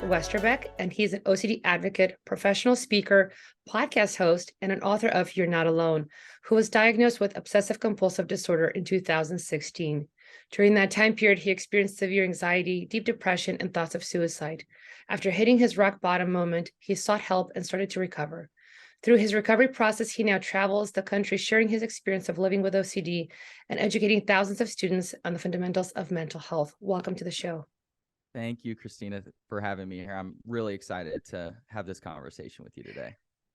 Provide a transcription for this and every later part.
Westerback, and he's an OCD advocate, professional speaker, podcast host, and an author of You're Not Alone, who was diagnosed with obsessive compulsive disorder in 2016. During that time period, he experienced severe anxiety, deep depression, and thoughts of suicide. After hitting his rock bottom moment, he sought help and started to recover. Through his recovery process, he now travels the country sharing his experience of living with OCD and educating thousands of students on the fundamentals of mental health. Welcome to the show. Thank you, Christina, for having me here. I'm really excited to have this conversation with you today.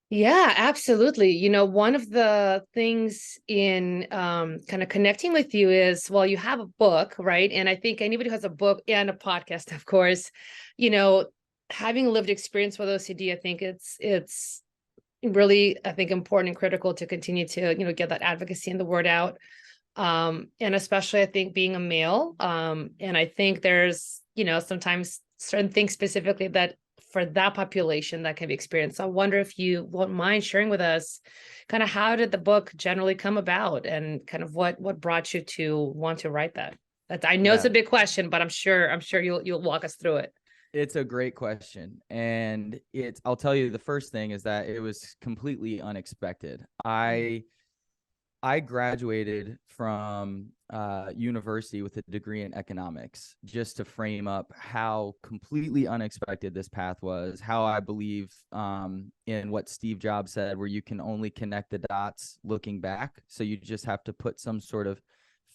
Yeah, absolutely. You know, one of the things in kind of connecting with you is, well, you have a book, right? And I think anybody who has a book and a podcast, of course, you know, having lived experience with OCD, I think it's really, I think, important and critical to continue to, you know, get that advocacy and the word out. And especially, I think, being a male. And I think there's, you know, sometimes certain things specifically that for that population that can be experienced. So I wonder if you won't mind sharing with us kind of how did the book generally come about and kind of what brought you to want to write that? I know it's a big question, but I'm sure you'll walk us through it. It's a great question. And I'll tell you, the first thing is that it was completely unexpected. I graduated from university with a degree in economics, just to frame up how completely unexpected this path was, how I believe in what Steve Jobs said, where you can only connect the dots looking back. So you just have to put some sort of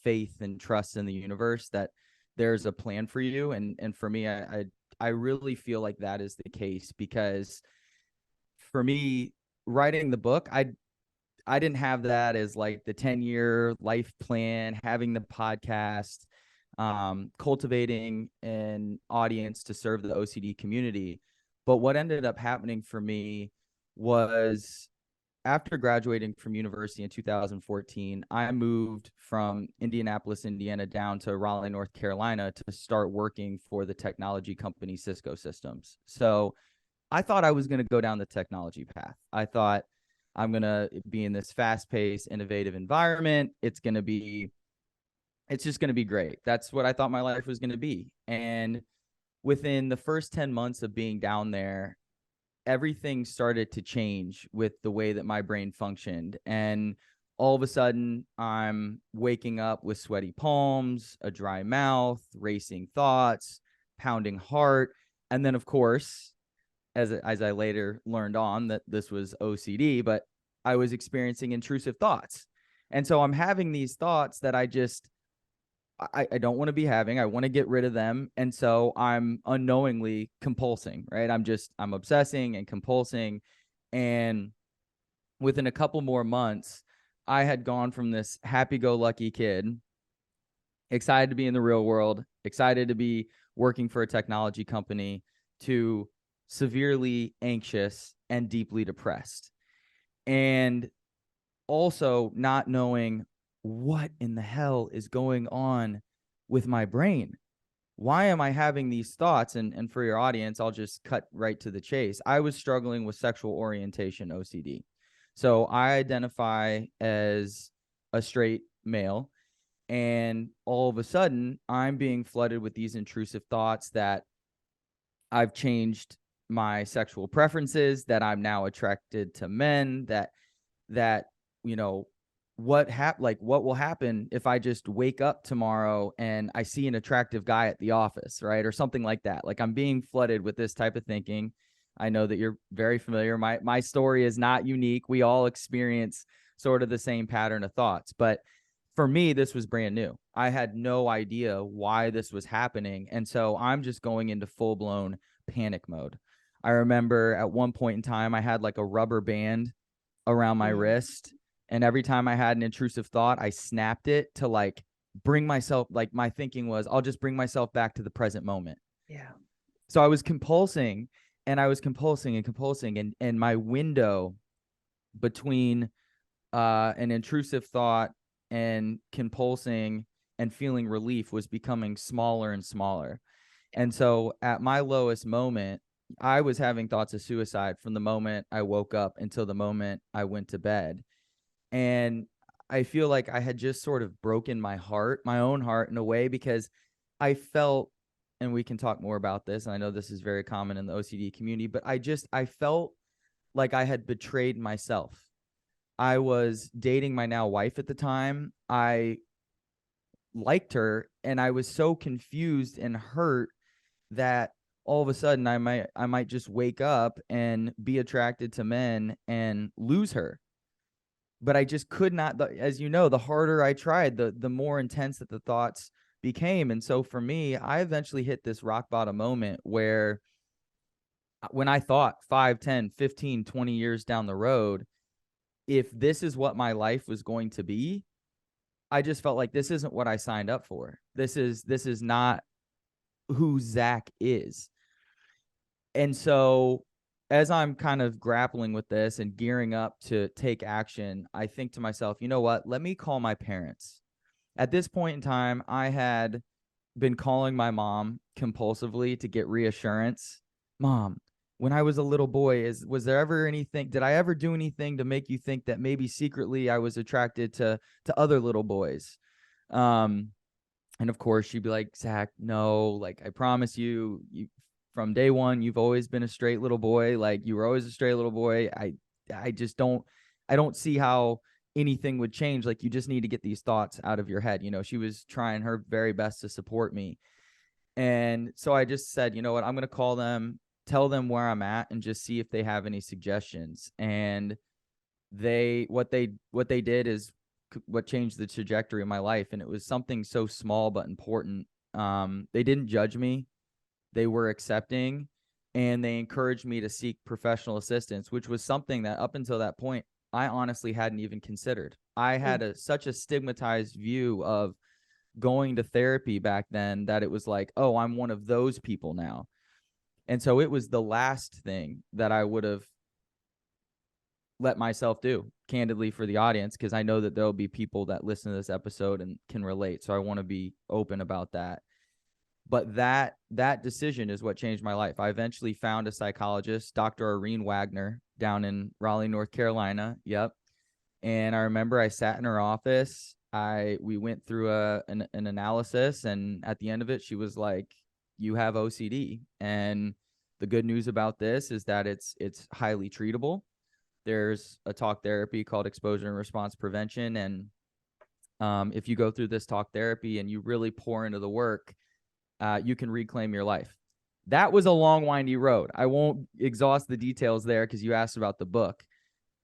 faith and trust in the universe that there's a plan for you. And for me, I really feel like that is the case, because for me, writing the book, I didn't have that as like the 10-year life plan, having the podcast, cultivating an audience to serve the OCD community. But what ended up happening for me was, after graduating from university in 2014, I moved from Indianapolis, Indiana, down to Raleigh, North Carolina, to start working for the technology company Cisco Systems. So I thought I was going to go down the technology path. I thought, I'm going to be in this fast-paced, innovative environment. It's just going to be great. That's what I thought my life was going to be. And within the first 10 months of being down there, everything started to change with the way that my brain functioned. And all of a sudden, I'm waking up with sweaty palms, a dry mouth, racing thoughts, pounding heart. And then, of course, as I later learned on, that this was OCD, but I was experiencing intrusive thoughts. And so I'm having these thoughts that I don't want to be having. I want to get rid of them. And so I'm unknowingly compulsing, right? I'm obsessing and compulsing. And within a couple more months, I had gone from this happy-go-lucky kid, excited to be in the real world, excited to be working for a technology company, to severely anxious and deeply depressed. And also not knowing what in the hell is going on with my brain. Why am I having these thoughts? And for your audience, I'll just cut right to the chase. I was struggling with sexual orientation OCD. So I identify as a straight male, and all of a sudden I'm being flooded with these intrusive thoughts that I've changed my sexual preferences, that I'm now attracted to men, that you know, what will happen if I just wake up tomorrow and I see an attractive guy at the office, right? Or something like that. Like, I'm being flooded with this type of thinking. I know that you're very familiar. My story is not unique. We all experience sort of the same pattern of thoughts, but for me, this was brand new. I had no idea why this was happening. And so I'm just going into full-blown panic mode. I remember at one point in time, I had like a rubber band around my wrist. And every time I had an intrusive thought, I snapped it to like bring myself, like my thinking was, I'll just bring myself back to the present moment. Yeah. So I was compulsing, and I was compulsing and compulsing. And my window between an intrusive thought and compulsing and feeling relief was becoming smaller and smaller. And so at my lowest moment, I was having thoughts of suicide from the moment I woke up until the moment I went to bed. And I feel like I had just sort of broken my heart, my own heart, in a way, because I felt and we can talk more about this, and I know this is very common in the OCD community, but I felt like I had betrayed myself. I was dating my now wife at the time. I liked her, and I was so confused and hurt that all of a sudden I might just wake up and be attracted to men and lose her. But I just could not, as you know, the harder I tried, the more intense that the thoughts became. And so for me, I eventually hit this rock bottom moment where when I thought 5, 10, 15, 20 years down the road, if this is what my life was going to be, I just felt like this isn't what I signed up for. This is not who Zach is. And so as I'm kind of grappling with this and gearing up to take action, I think to myself, you know what? Let me call my parents. At this point in time, I had been calling my mom compulsively to get reassurance. Mom, when I was a little boy, was there ever anything, did I ever do anything to make you think that maybe secretly I was attracted to other little boys? And of course she'd be like, Zach, no, like I promise you, from day one, you've always been a straight little boy. Like you were always a straight little boy. I just don't, I don't see how anything would change. Like you just need to get these thoughts out of your head. You know, she was trying her very best to support me. And so I just said, you know what, I'm going to call them, tell them where I'm at, and just see if they have any suggestions. And what they did is what changed the trajectory of my life. And it was something so small but important. They didn't judge me. They were accepting, and they encouraged me to seek professional assistance, which was something that up until that point, I honestly hadn't even considered. I had such a stigmatized view of going to therapy back then that it was like, oh, I'm one of those people now. And so it was the last thing that I would have let myself do, candidly, for the audience, because I know that there'll be people that listen to this episode and can relate. So I want to be open about that. But that decision is what changed my life. I eventually found a psychologist, Dr. Irene Wagner, down in Raleigh, North Carolina. Yep. And I remember I sat in her office. We went through an analysis, and at the end of it, she was like, "You have OCD." And the good news about this is that it's highly treatable. There's a talk therapy called exposure and response prevention, and if you go through this talk therapy and you really pour into the work, you can reclaim your life. That was a long, windy road. I won't exhaust the details there because you asked about the book.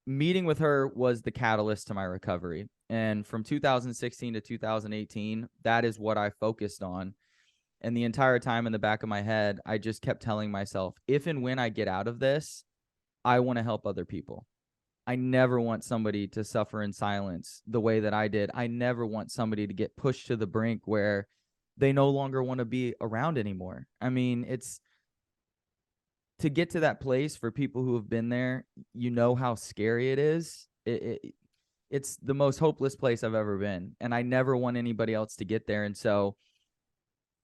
Meeting with her was the catalyst to my recovery. And from 2016 to 2018, that is what I focused on. And the entire time in the back of my head, I just kept telling myself, if and when I get out of this, I want to help other people. I never want somebody to suffer in silence the way that I did. I never want somebody to get pushed to the brink where they no longer want to be around anymore. I mean, it's to get to that place for people who have been there, you know how scary it is. It's the most hopeless place I've ever been. And I never want anybody else to get there. And so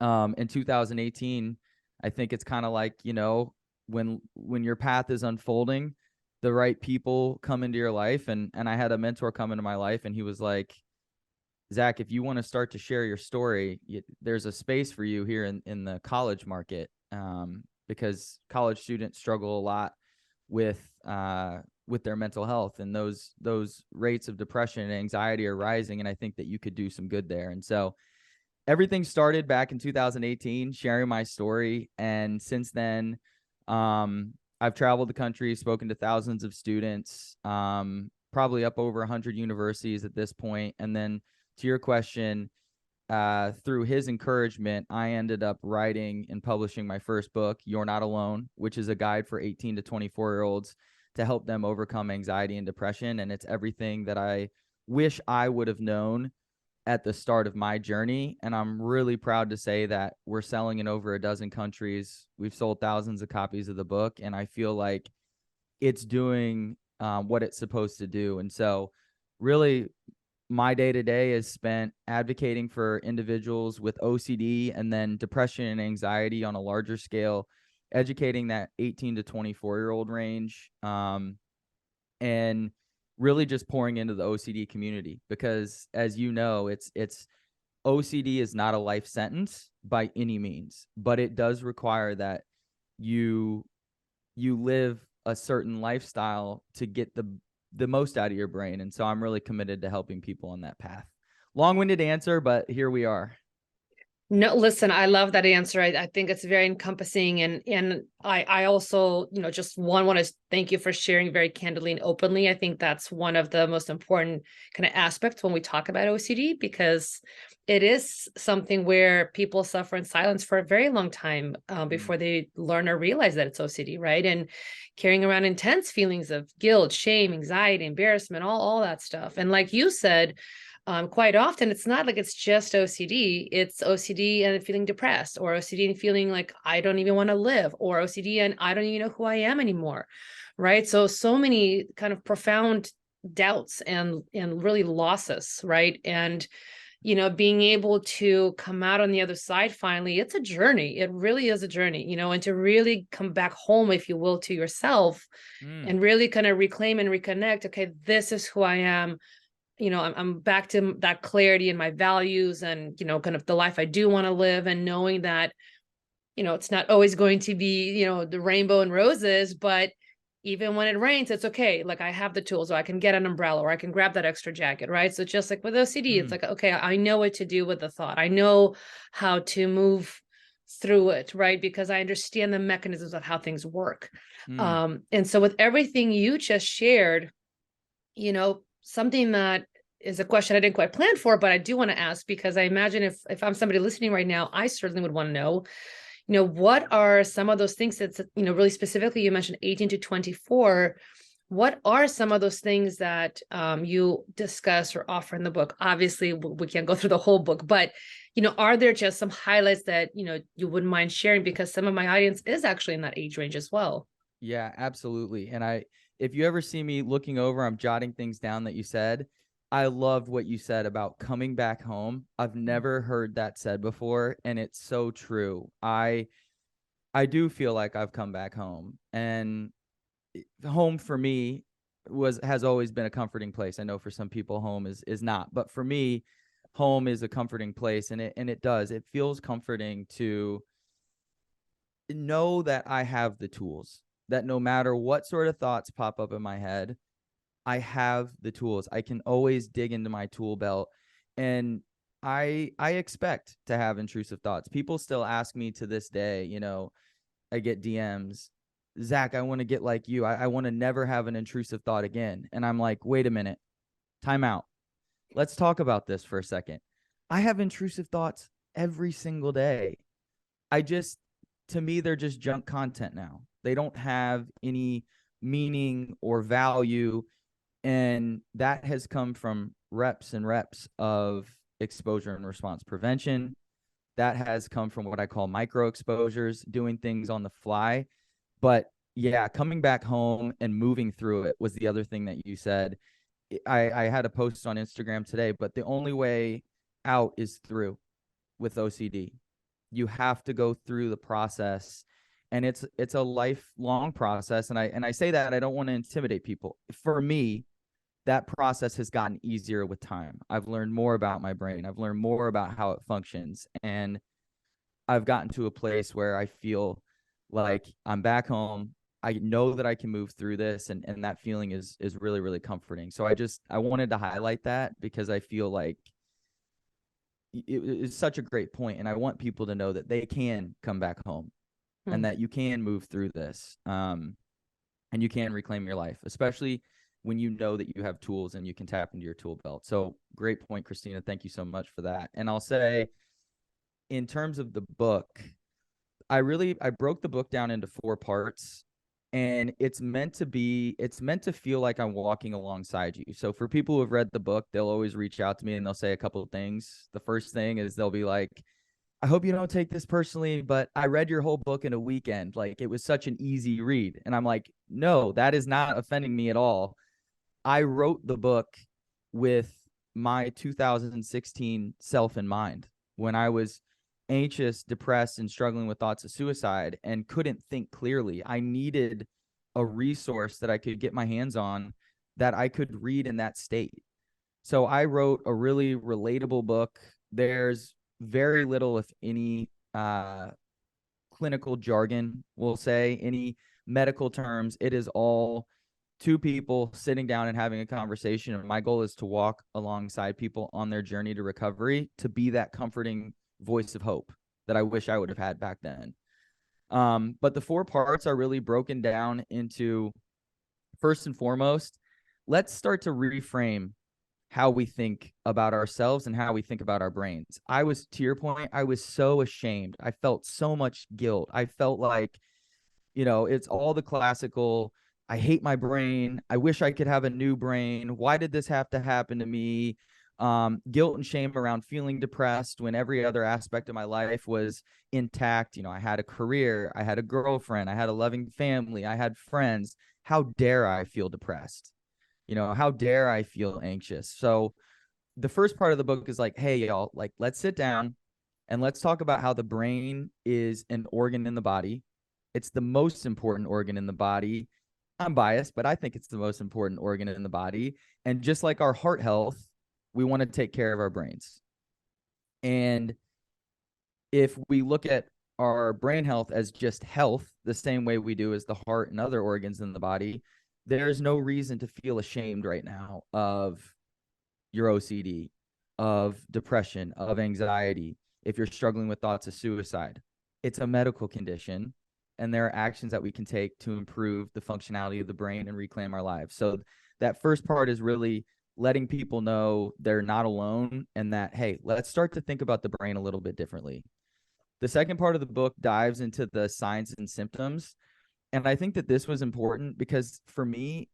in 2018, I think it's kind of like, you know, when your path is unfolding, the right people come into your life. And I had a mentor come into my life, and he was like, Zach, if you want to start to share your story, there's a space for you here in the college market, because college students struggle a lot with their mental health, and those rates of depression and anxiety are rising. And I think that you could do some good there. And so everything started back in 2018, sharing my story. And since then, I've traveled the country, spoken to thousands of students, probably up over 100 universities at this point. And then to your question, through his encouragement, I ended up writing and publishing my first book, You're Not Alone, which is a guide for 18 to 24-year-olds to help them overcome anxiety and depression. And it's everything that I wish I would have known at the start of my journey. And I'm really proud to say that we're selling in over a dozen countries. We've sold thousands of copies of the book, and I feel like it's doing what it's supposed to do. And so really my day-to-day is spent advocating for individuals with OCD and then depression and anxiety on a larger scale, educating that 18 to 24-year-old range, and really just pouring into the OCD community, because as you know, it's OCD is not a life sentence. by any means, but it does require that you live a certain lifestyle to get the most out of your brain. And so I'm really committed to helping people on that path. Long-winded answer, but here we are. No, listen, I love that answer. I think it's very encompassing. And I also, just want to thank you for sharing very candidly and openly. I think that's one of the most important kind of aspects when we talk about OCD, because it is something where people suffer in silence for a very long time before they learn or realize that it's OCD, right? And carrying around intense feelings of guilt, shame, anxiety, embarrassment, all that stuff. And like you said, quite often it's not like it's just OCD, it's OCD and feeling depressed, or OCD and feeling like I don't even want to live, or OCD and I don't even know who I am anymore. Right. So many kind of profound doubts and really losses. Right. And, being able to come out on the other side, finally, it's a journey. It really is a journey, and to really come back home, if you will, to yourself and really kind of reclaim and reconnect. Okay, this is who I am. I'm back to that clarity in my values and, kind of the life I do want to live, and knowing that, it's not always going to be, the rainbow and roses, but even when it rains, it's okay. Like I have the tools, or I can get an umbrella, or I can grab that extra jacket. Right. So just like with OCD, it's like, okay, I know what to do with the thought. I know how to move through it. Right. Because I understand the mechanisms of how things work. And so with everything you just shared, something that is a question I didn't quite plan for, but I do want to ask, because I imagine if I'm somebody listening right now, I certainly would want to know, what are some of those things that's, really specifically, you mentioned 18 to 24. What are some of those things that you discuss or offer in the book? Obviously, we can't go through the whole book, but, are there just some highlights that, you wouldn't mind sharing? Because some of my audience is actually in that age range as well. Yeah, absolutely. And if you ever see me looking over, I'm jotting things down that you said. I loved what you said about coming back home. I've never heard that said before, and it's so true. I do feel like I've come back home, and home for me has always been a comforting place. I know for some people home is not, but for me, home is a comforting place, and it feels comforting to know that I have the tools, that no matter what sort of thoughts pop up in my head, I have the tools. I can always dig into my tool belt. And I expect to have intrusive thoughts. People still ask me to this day, I get DMs, Zach, I want to get like you. I want to never have an intrusive thought again. And I'm like, wait a minute, time out. Let's talk about this for a second. I have intrusive thoughts every single day. To me, they're just junk content now. They don't have any meaning or value. And that has come from reps and reps of exposure and response prevention. That has come from what I call micro exposures, doing things on the fly. But yeah, coming back home and moving through it was the other thing that you said. I had a post on Instagram today, but the only way out is through with OCD. You have to go through the process, and it's a lifelong process. And I say that I don't want to intimidate people. For me, that process has gotten easier with time. I've learned more about my brain. I've learned more about how it functions. And I've gotten to a place where I feel like I'm back home. I know that I can move through this, and that feeling is really, really comforting. So I wanted to highlight that because I feel like it's such a great point, and I want people to know that they can come back home and that you can move through this, and you can reclaim your life, especially when you know that you have tools and you can tap into your tool belt. So great point, Christina. Thank you so much for that. And I'll say, in terms of the book, I broke the book down into 4 parts, and it's meant to feel like I'm walking alongside you. So for people who have read the book, they'll always reach out to me and they'll say a couple of things. The first thing is they'll be like, I hope you don't take this personally, but I read your whole book in a weekend. Like, it was such an easy read. And I'm like, no, that is not offending me at all. I wrote the book with my 2016 self in mind, when I was anxious, depressed, and struggling with thoughts of suicide and couldn't think clearly. I needed a resource that I could get my hands on that I could read in that state. So I wrote a really relatable book. There's very little, if any, clinical jargon, we'll say, any medical terms. It is all two people sitting down and having a conversation. And my goal is to walk alongside people on their journey to recovery, to be that comforting voice of hope that I wish I would have had back then. But the 4 parts are really broken down into, first and foremost, let's start to reframe how we think about ourselves and how we think about our brains. To your point, I was so ashamed. I felt so much guilt. I felt like, it's all the classical, I hate my brain. I wish I could have a new brain. Why did this have to happen to me? Guilt and shame around feeling depressed when every other aspect of my life was intact. I had a career, I had a girlfriend, I had a loving family, I had friends. How dare I feel depressed? How dare I feel anxious? So the first part of the book is like, hey, y'all, like, let's sit down and let's talk about how the brain is an organ in the body. It's the most important organ in the body. I'm biased, but I think it's the most important organ in the body. And just like our heart health, we want to take care of our brains. And if we look at our brain health as just health, the same way we do as the heart and other organs in the body, there's no reason to feel ashamed right now of your OCD, of depression, of anxiety, if you're struggling with thoughts of suicide. It's a medical condition, and there are actions that we can take to improve the functionality of the brain and reclaim our lives. So that first part is really letting people know they're not alone, and that, hey, let's start to think about the brain a little bit differently. The second part of the book dives into the signs and symptoms. And I think that this was important because for me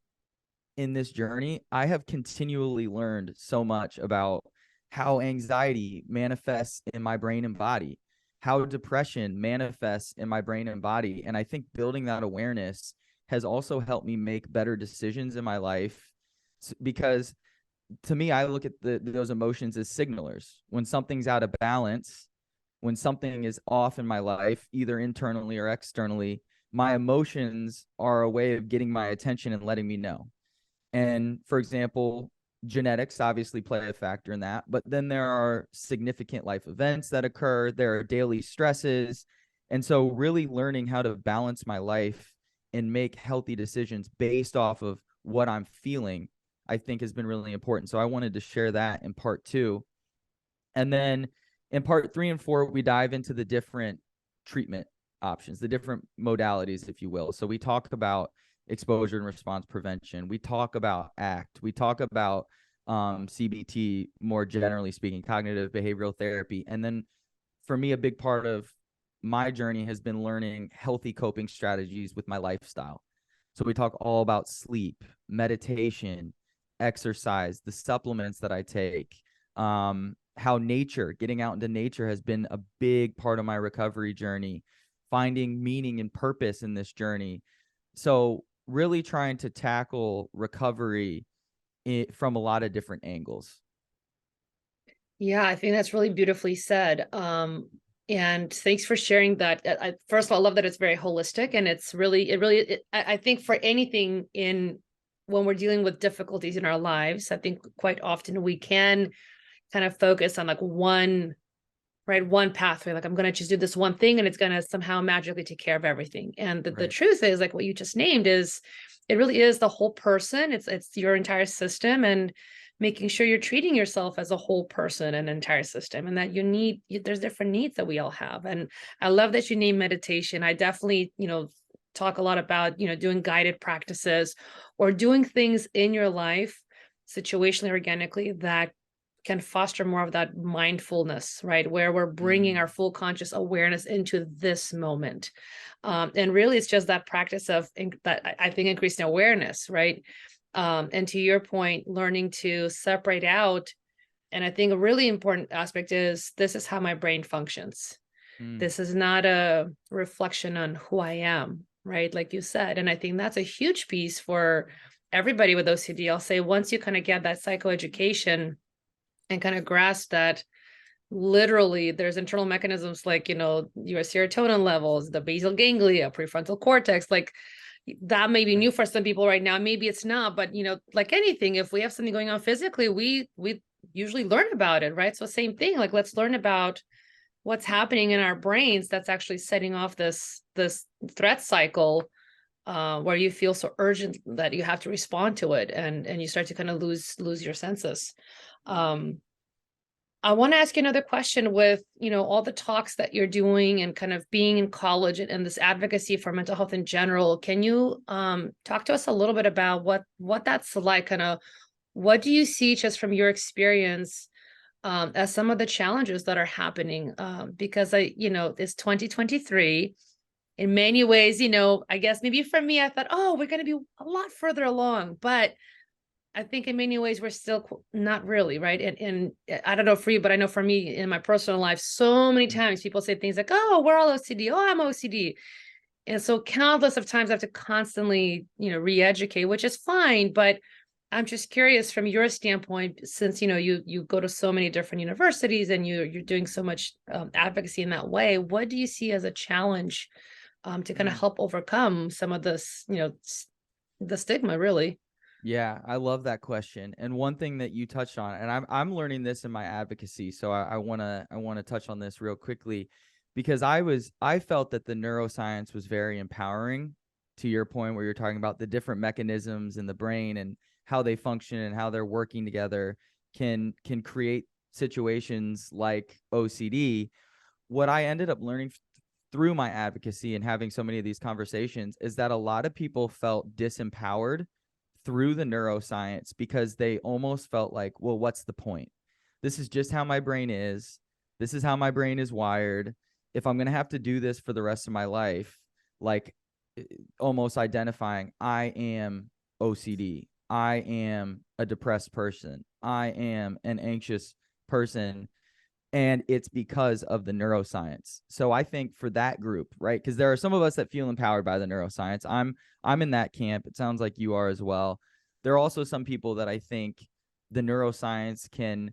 in this journey, I have continually learned so much about how anxiety manifests in my brain and body, how depression manifests in my brain and body. And I think building that awareness has also helped me make better decisions in my life, because to me, I look at those emotions as signalers. When something's out of balance, when something is off in my life, either internally or externally, my emotions are a way of getting my attention and letting me know. And for example, genetics obviously play a factor in that, but then there are significant life events that occur. There are daily stresses. And so really learning how to balance my life and make healthy decisions based off of what I'm feeling, I think has been really important. So I wanted to share that in part 2. And then in part 3 and 4, we dive into the different treatment options, the different modalities, if you will. So we talk about exposure and response prevention. We talk about ACT. We talk about CBT, more generally speaking, cognitive behavioral therapy. And then for me, a big part of my journey has been learning healthy coping strategies with my lifestyle. So we talk all about sleep, meditation, exercise, the supplements that I take, how getting out into nature has been a big part of my recovery journey, finding meaning and purpose in this journey. So really trying to tackle recovery from a lot of different angles. Yeah, I think that's really beautifully said. And thanks for sharing that. First of all, I love that it's very holistic, and it's really, I think for anything when we're dealing with difficulties in our lives, I think quite often we can kind of focus on like one pathway. Like, I'm going to just do this one thing and it's going to somehow magically take care of everything. And the truth is, like what you just named, is it really is the whole person. It's your entire system, and making sure you're treating yourself as a whole person and entire system, and that there's different needs that we all have. And I love that you name meditation. I definitely, talk a lot about, doing guided practices or doing things in your life situationally, organically, that can foster more of that mindfulness, right? Where we're bringing our full conscious awareness into this moment. And really, it's just that practice of that, I think, increasing awareness, right? And to your point, learning to separate out. And I think a really important aspect is, this is how my brain functions. This is not a reflection on who I am, right? Like you said. And I think that's a huge piece for everybody with OCD. I'll say, once you kind of get that psychoeducation and kind of grasp that literally there's internal mechanisms like, your serotonin levels, the basal ganglia, prefrontal cortex, like that may be new for some people right now. Maybe it's not, but like anything, if we have something going on physically, we usually learn about it, right? So same thing, like let's learn about what's happening in our brains that's actually setting off this threat cycle, where you feel so urgent that you have to respond to it, and you start to kind of lose your senses. I want to ask you another question with, all the talks that you're doing and kind of being in college and this advocacy for mental health in general. Can you talk to us a little bit about what that's like? Kind of what do you see just from your experience as some of the challenges that are happening? Because it's 2023. In many ways, I guess maybe for me, I thought, oh, we're going to be a lot further along, but I think in many ways we're still not really, right? And I don't know for you, but I know for me in my personal life, so many times people say things like, "Oh, we're all OCD. Oh, I'm OCD," and so countless of times I have to constantly, re-educate, which is fine. But I'm just curious from your standpoint, since you go to so many different universities and you're doing so much advocacy in that way. What do you see as a challenge to kind of help overcome some of this, the stigma, really? Yeah, I love that question. And one thing that you touched on, and I'm learning this in my advocacy, so I wanna touch on this real quickly, because I felt that the neuroscience was very empowering, to your point where you're talking about the different mechanisms in the brain and how they function and how they're working together can create situations like OCD. What I ended up learning through my advocacy and having so many of these conversations is that a lot of people felt disempowered through the neuroscience because they almost felt like, well, what's the point? This is just how my brain is. This is how my brain is wired. If I'm going to have to do this for the rest of my life, like almost identifying, I am OCD. I am a depressed person. I am an anxious person. And it's because of the neuroscience. So I think for that group, right? Because there are some of us that feel empowered by the neuroscience. I'm in that camp. It sounds like you are as well. There are also some people that I think the neuroscience can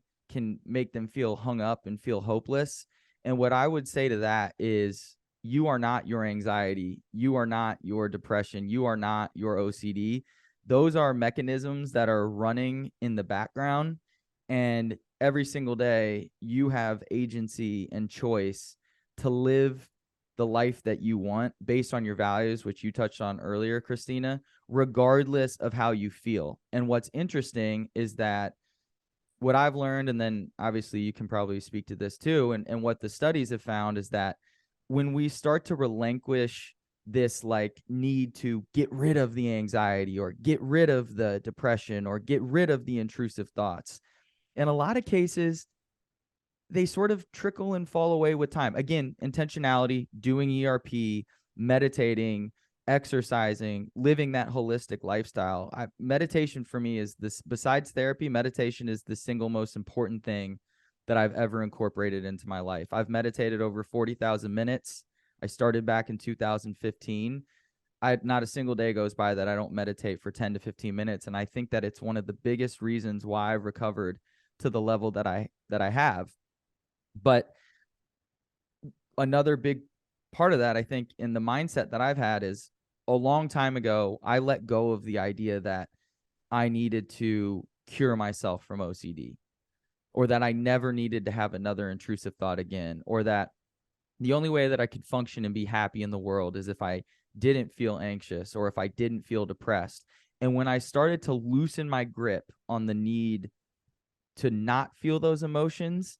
make them feel hung up and feel hopeless. And what I would say to that is, you are not your anxiety. You are not your depression. You are not your OCD. Those are mechanisms that are running in the background. And every single day, you have agency and choice to live the life that you want based on your values, which you touched on earlier, Christina, regardless of how you feel. And what's interesting is that what I've learned, and then obviously you can probably speak to this too, and what the studies have found is that when we start to relinquish this like need to get rid of the anxiety or get rid of the depression or get rid of the intrusive thoughts, in a lot of cases, they sort of trickle and fall away with time. Again, intentionality, doing ERP, meditating, exercising, living that holistic lifestyle. Meditation for me is this, besides therapy, meditation is the single most important thing that I've ever incorporated into my life. I've meditated over 40,000 minutes. I started back in 2015. Not a single day goes by that I don't meditate for 10 to 15 minutes. And I think that it's one of the biggest reasons why I've recovered to the level that I have. But another big part of that, I think, in the mindset that I've had is, a long time ago, I let go of the idea that I needed to cure myself from OCD, or that I never needed to have another intrusive thought again, or that the only way that I could function and be happy in the world is if I didn't feel anxious or if I didn't feel depressed. And when I started to loosen my grip on the need to not feel those emotions,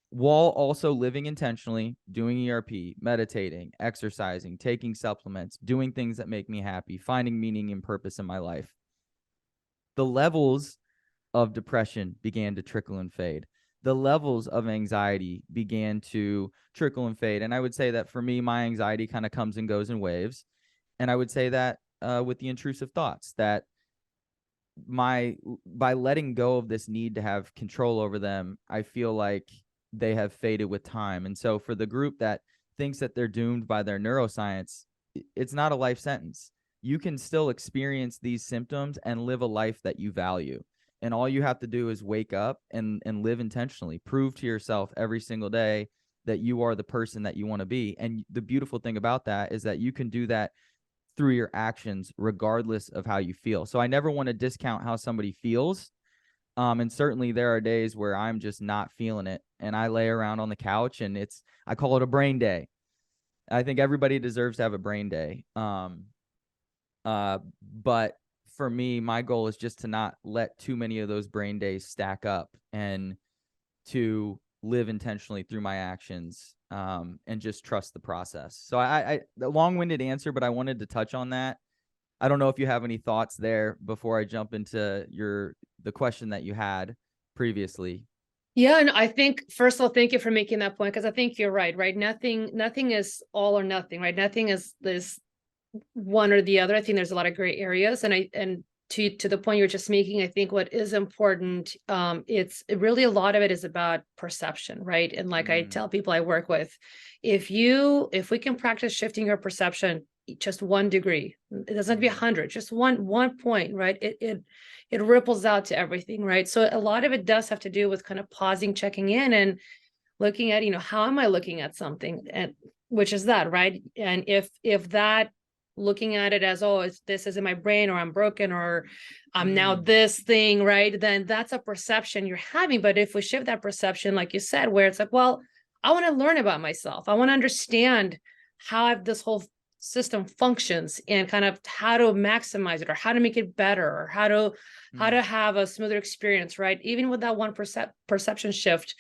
while also living intentionally, doing ERP, meditating, exercising, taking supplements, doing things that make me happy, finding meaning and purpose in my life, the levels of depression began to trickle and fade. The levels of anxiety began to trickle and fade. And I would say that for me, my anxiety kind of comes and goes in waves. And I would say that with the intrusive thoughts, that by letting go of this need to have control over them, I feel like they have faded with time. And so for the group that thinks that they're doomed by their neuroscience, it's not a life sentence. You can still experience these symptoms and live a life that you value. And all you have to do is wake up and live intentionally. Prove to yourself every single day that you are the person that you want to be. And the beautiful thing about that is that you can do that through your actions, regardless of how you feel. So I never want to discount how somebody feels. And certainly there are days where I'm just not feeling it, and I lay around on the couch, and I call it a brain day. I think everybody deserves to have a brain day. But for me, my goal is just to not let too many of those brain days stack up, and to live intentionally through my actions, and just trust the process. So a long-winded answer, but I wanted to touch on that. I don't know if you have any thoughts there before I jump into the question that you had previously. Yeah, and I think first of all, thank you for making that point, because I think you're right? Nothing is all or nothing, right? Nothing is this one or the other. I think there's a lot of gray areas, and to the point you're just making, I think what is important, it's really a lot of it is about perception, right? And like I tell people I work with, if we can practice shifting your perception just 1 degree, it doesn't have to be 100, just one point, right? It ripples out to everything, right? So a lot of it does have to do with kind of pausing, checking in, and looking at, how am I looking at something, and which is that, right? And if that, looking at it as, oh, this is in my brain, or I'm broken, or I'm now this thing, right? Then that's a perception you're having. But if we shift that perception, like you said, where it's like, well, I want to learn about myself. I want to understand how this whole system functions, and kind of how to maximize it, or how to make it better, or how to have a smoother experience, right? Even with that one perception shift,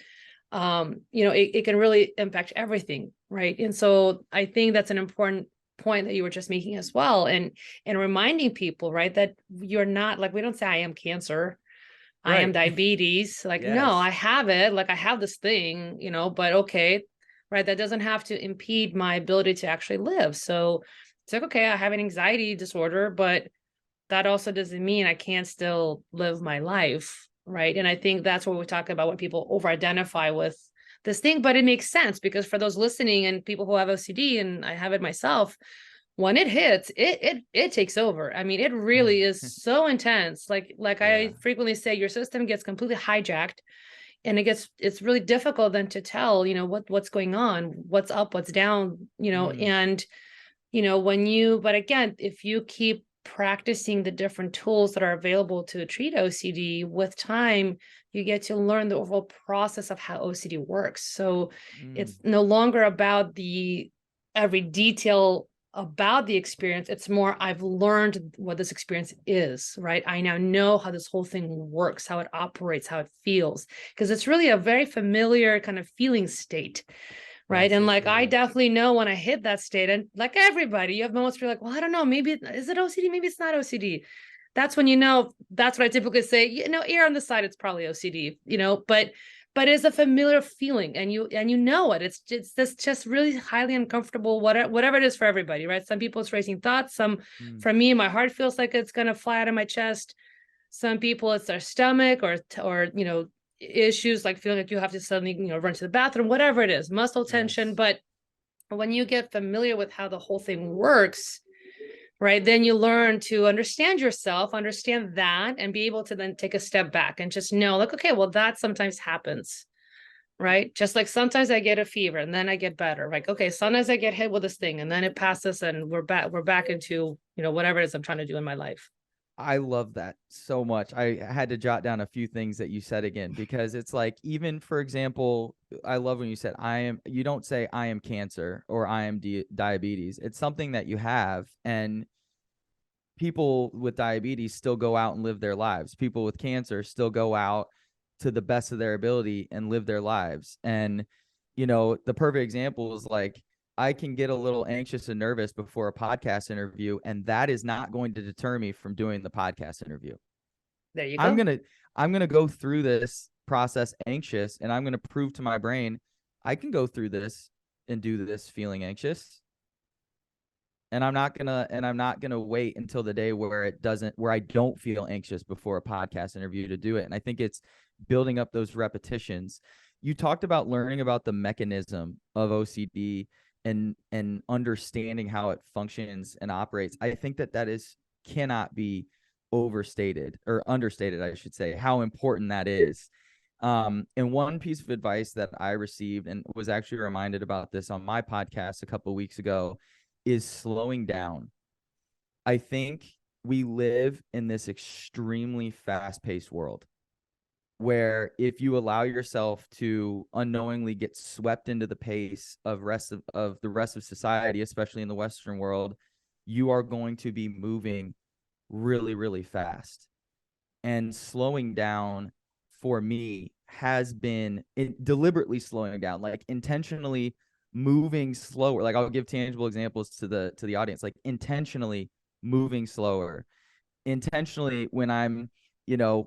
it can really impact everything, right? And so I think that's an important point that you were just making as well, and reminding people, right, that you're not, like, we don't say I am cancer, I am diabetes, like, no, I have it, like I have this thing, but okay, right, that doesn't have to impede my ability to actually live. So it's like, okay, I have an anxiety disorder, but that also doesn't mean I can't still live my life, right? And I think that's what we talk about when people over identify with this thing. But it makes sense, because for those listening and people who have OCD, and I have it myself, when it hits, it takes over. I mean, it really is so intense. Like I frequently say, your system gets completely hijacked, and it's really difficult then to tell, what's going on, what's up, what's down, and but again, if you keep practicing the different tools that are available to treat OCD, with time, you get to learn the overall process of how OCD works. So it's no longer about every detail about the experience. It's more, I've learned what this experience is, right? I now know how this whole thing works, how it operates, how it feels, because it's really a very familiar kind of feeling state. Right. Yes, and like, I is. definitely know when I hit that state, and like everybody, you have moments where you're like, well, I don't know, maybe is it OCD? Maybe it's not OCD. That's when, that's what I typically say, err on the side, it's probably OCD, but it's a familiar feeling, and you know it. It's just really highly uncomfortable, whatever it is for everybody, right? Some people it's racing thoughts. For me, my heart feels like it's gonna fly out of my chest. Some people it's their stomach, or issues like feeling like you have to suddenly run to the bathroom, whatever it is, muscle tension. But when you get familiar with how the whole thing works, right, then you learn to understand yourself, understand that, and be able to then take a step back and just know, like, okay, well, that sometimes happens, right? Just like sometimes I get a fever and then I get better. Like, okay, sometimes I get hit with this thing and then it passes, and we're back into whatever it is I'm trying to do in my life. I love that so much. I had to jot down a few things that you said again, because it's like, even for example, I love when you said you don't say I am cancer or I am diabetes. It's something that you have, and people with diabetes still go out and live their lives. People with cancer still go out to the best of their ability and live their lives. And, the perfect example is like, I can get a little anxious and nervous before a podcast interview, and that is not going to deter me from doing the podcast interview. There you go. I'm gonna go through this process anxious, and I'm gonna prove to my brain I can go through this and do this feeling anxious. And I'm not gonna wait until the day where I don't feel anxious before a podcast interview to do it. And I think it's building up those repetitions. You talked about learning about the mechanism of OCD and understanding how it functions and operates. I think that cannot be overstated, or understated, I should say, how important that is. And one piece of advice that I received, and was actually reminded about this on my podcast a couple of weeks ago, is slowing down. I think we live in this extremely fast-paced world. where if you allow yourself to unknowingly get swept into the pace of the rest of society, especially in the Western world, you are going to be moving really, really fast. And slowing down for me has been deliberately slowing down, like intentionally moving slower. Like, I'll give tangible examples to the audience, like intentionally moving slower, intentionally when I'm,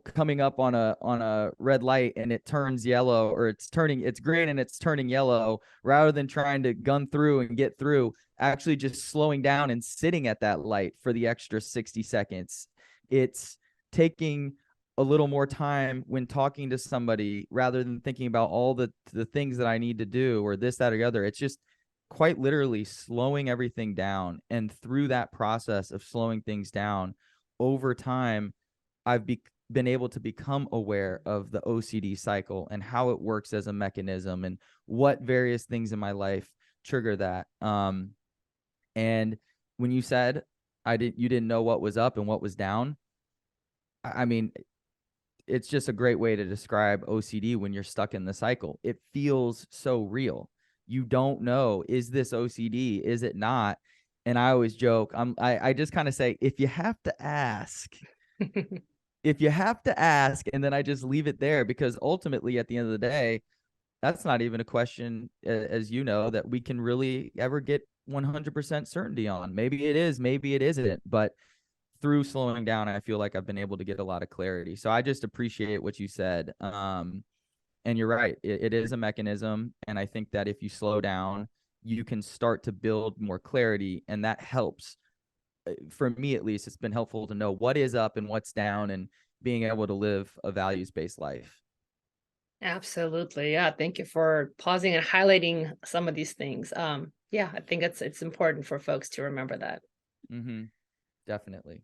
coming up on a red light and it turns yellow, or it's green and it's turning yellow, rather than trying to gun through and get through, actually just slowing down and sitting at that light for the extra 60 seconds. It's taking a little more time when talking to somebody, rather than thinking about all the things that I need to do, or this, that, or the other. It's just quite literally slowing everything down. And through that process of slowing things down, over time, I've been able to become aware of the OCD cycle and how it works as a mechanism, and what various things in my life trigger that. And when you said you didn't know what was up and what was down, I mean, it's just a great way to describe OCD when you're stuck in the cycle. It feels so real. You don't know, is this OCD? Is it not? And I always joke, I just kind of say, if you have to ask, and then I just leave it there, because ultimately at the end of the day, that's not even a question, as you know, that we can really ever get 100% certainty on. Maybe it is, maybe it isn't, but through slowing down, I feel like I've been able to get a lot of clarity. So I just appreciate what you said. And you're right. It is a mechanism. And I think that if you slow down, you can start to build more clarity. And that helps. For me, at least, it's been helpful to know what is up and what's down, and being able to live a values-based life. Absolutely. Yeah. Thank you for pausing and highlighting some of these things. Yeah, I think it's important for folks to remember that. Mm-hmm. Definitely.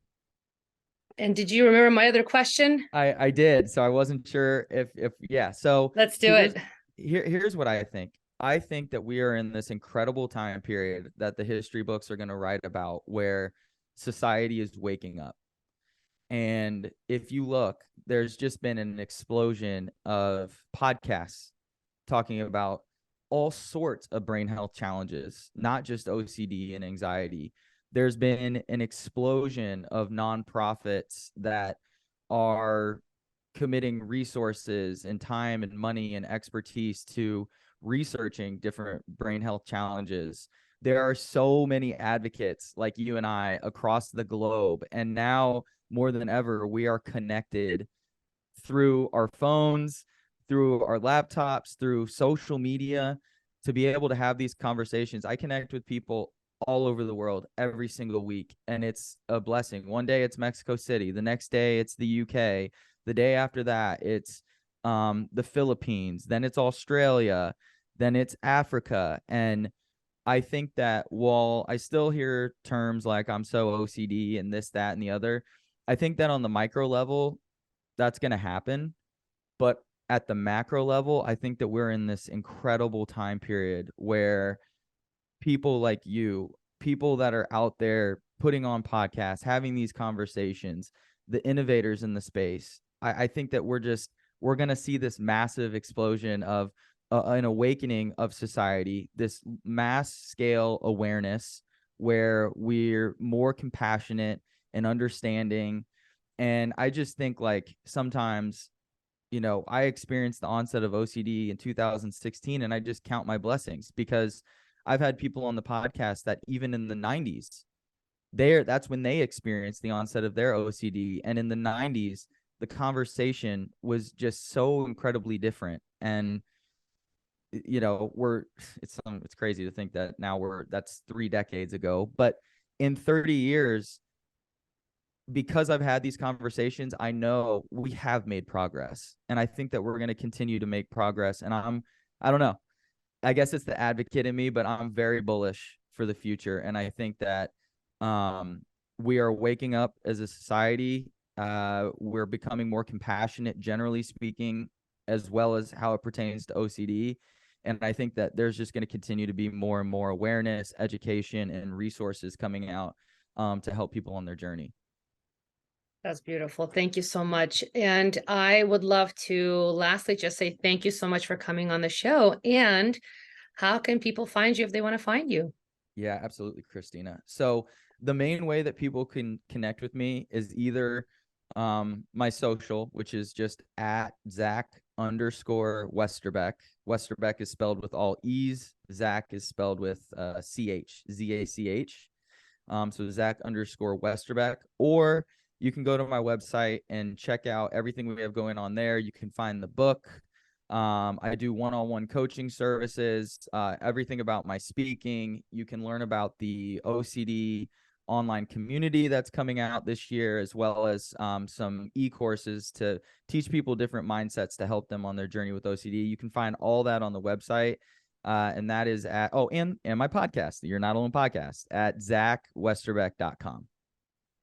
And did you remember my other question? I did. So I wasn't sure if yeah. So Let's do it. Here's what I think. I think that we are in this incredible time period that the history books are going to write about, where society is waking up. And if you look, there's just been an explosion of podcasts talking about all sorts of brain health challenges, not just OCD and anxiety. There's been an explosion of nonprofits that are committing resources and time and money and expertise to researching different brain health challenges. There are so many advocates like you and I across the globe. And now more than ever, we are connected through our phones, through our laptops, through social media, to be able to have these conversations. I connect with people all over the world every single week, and it's a blessing. One day it's Mexico City, the next day it's the UK, the day after that it's the Philippines, then it's Australia, then it's Africa. And I think that while I still hear terms like I'm so OCD and this, that, and the other, I think that on the micro level, that's going to happen. But at the macro level, I think that we're in this incredible time period where people like you, people that are out there putting on podcasts, having these conversations, the innovators in the space, I think that we're going to see this massive explosion of an awakening of society, this mass scale awareness where we're more compassionate and understanding. And I just think, like, sometimes, I experienced the onset of OCD in 2016, and I just count my blessings, because I've had people on the podcast that even in the 90s, that's when they experienced the onset of their OCD. And in the 90s, the conversation was just so incredibly different. And it's crazy to think that now that's 3 decades ago, but in 30 years, because I've had these conversations, I know we have made progress, and I think that we're going to continue to make progress. And I don't know, I guess it's the advocate in me, but I'm very bullish for the future. And I think that we are waking up as a society. We're becoming more compassionate, generally speaking, as well as how it pertains to OCD. And I think that there's just going to continue to be more and more awareness, education, and resources coming out to help people on their journey. That's beautiful. Thank you so much. And I would love to lastly just say thank you so much for coming on the show. And how can people find you if they want to find you? Yeah, absolutely, Christina. So the main way that people can connect with me is either my social, which is just at Zach_Westerback. Westerback is spelled with all E's. Zach is spelled with CH, ZACH. So Zach_Westerback. Or you can go to my website and check out everything we have going on there. You can find the book. I do one-on-one coaching services, everything about my speaking. You can learn about the OCD online community that's coming out this year, as well as some e-courses to teach people different mindsets to help them on their journey with OCD. You can find all that on the website. And that is at, and my podcast, the You're Not Alone podcast, at ZachWesterback.com.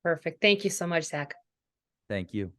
Perfect. Thank you so much, Zach. Thank you.